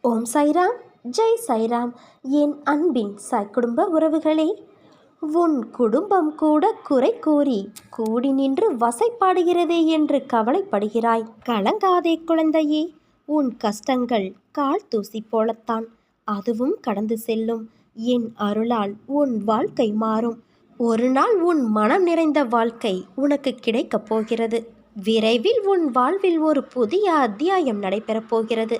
ஓம் சாய்ராம், ஜெய் சாய்ராம். என் அன்பின் சாய் குடும்ப உறவுகளே, உன் குடும்பம் கூட குறை கூறி கூடி நின்று வசைப்பாடுகிறதே என்று கவலைப்படுகிறாய். கலங்காதே குழந்தையே, உன் கஷ்டங்கள் கால் தூசி போலத்தான், அதுவும் கடந்து செல்லும். என் அருளால் உன் வாழ்க்கை மாறும். ஒரு நாள் உன் மனம் நிறைந்த வாழ்க்கை உனக்கு கிடைக்கப் போகிறது. விரைவில் உன் வாழ்வில் ஒரு புதிய அத்தியாயம் நடைபெறப் போகிறது.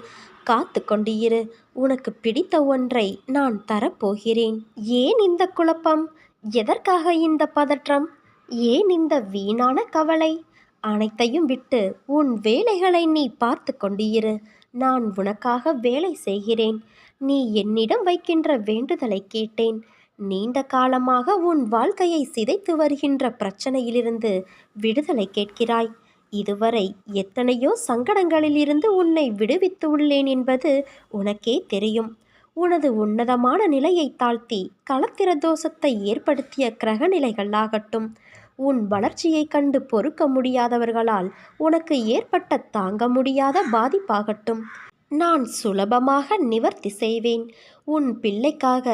காத்து கொண்டு இரு, உனக்கு பிடித்த ஒன்றை நான் தரப்போகிறேன். ஏன் இந்த குழப்பம்? எதற்காக இந்த பதற்றம்? ஏன் இந்த வீணான கவலை? அனைத்தையும் விட்டு உன் வேலைகளை நீ பார்த்து கொண்டு இரு. நான் உனக்காக வேலை செய்கிறேன். நீ என்னிடம் வைக்கின்ற வேண்டுதலை கேட்டேன். நீண்ட காலமாக உன் வாழ்க்கையை சிதைத்து வருகின்ற பிரச்சனையிலிருந்து விடுதலை கேட்கிறாய். இதுவரை எத்தனையோ சங்கடங்களில் இருந்து உன்னை விடுவித்து உள்ளேன் என்பது உனக்கே தெரியும். உனது உன்னதமான நிலையை தாழ்த்தி களத்திர தோஷத்தை ஏற்படுத்திய கிரகநிலைகளாகட்டும், உன் வளர்ச்சியை கண்டு பொறுக்க முடியாதவர்களால் உனக்கு ஏற்பட்ட தாங்க முடியாத பாதிப்பாகட்டும், நான் சுலபமாக நிவர்த்தி செய்வேன். உன் பிள்ளைக்காக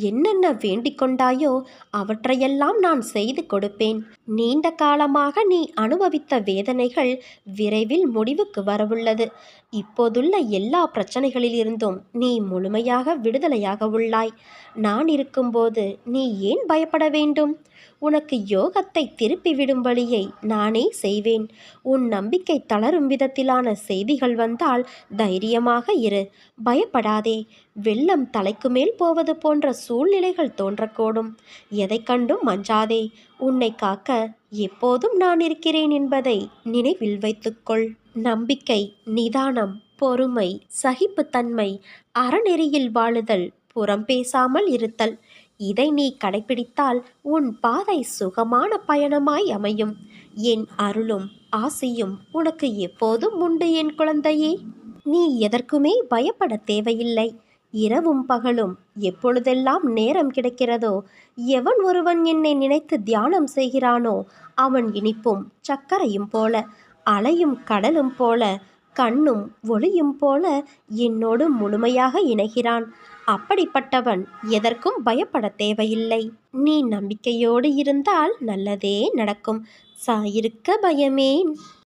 என்னென்ன வேண்டிக் கொண்டாயோ அவற்றையெல்லாம் நான் செய்து கொடுப்பேன். நீண்ட காலமாக நீ அனுபவித்த வேதனைகள் விரைவில் முடிவுக்கு வரவுள்ளது. இப்போதுள்ள எல்லா பிரச்சனைகளிலிருந்தும் நீ முழுமையாக விடுதலையாக உள்ளாய். நான் இருக்கும்போது நீ ஏன் பயப்பட வேண்டும்? உனக்கு யோகத்தை திருப்பிவிடும் வழியை நானே செய்வேன். உன் நம்பிக்கை தளரும் விதத்திலான செய்திகள் வந்தால் தைரியமாக இரு, பயப்படாதே. வெள்ளம் தலைக்கு மேல் போவது போன்ற சூழ்நிலைகள் தோன்றக்கூடும். எதை கண்டும் அஞ்சாதே. உன்னை காக்க எப்போதும் நான் இருக்கிறேன் என்பதை நினைவில் வைத்துக்கொள். நம்பிக்கை, நிதானம், பொறுமை, சகிப்புத்தன்மை, அறநெறியில் வாழுதல், புறம் பேசாமல் இருத்தல், இதை நீ கடைபிடித்தால் உன் பாதை சுகமான பயணமாய் அமையும். என் அருளும் ஆசையும் உனக்கு எப்போதும் உண்டு என் குழந்தையே. நீ எதற்குமே பயப்பட தேவையில்லை. இரவும் பகலும் எப்பொழுதெல்லாம் நேரம் கிடைக்கிறதோ, எவன் ஒருவன் என்னை நினைத்து தியானம் செய்கிறானோ அவன் இனிப்பும் சர்க்கரையும் போல, அலையும் கடலும் போல, கண்ணும் ஒளியும் போல என்னோடு முழுமையாக இணைகிறான். அப்படிப்பட்டவன் எதற்கும் பயப்பட தேவையில்லை. நீ நம்பிக்கையோடு இருந்தால் நல்லதே நடக்கும். சாயிருக்க பயமேன்.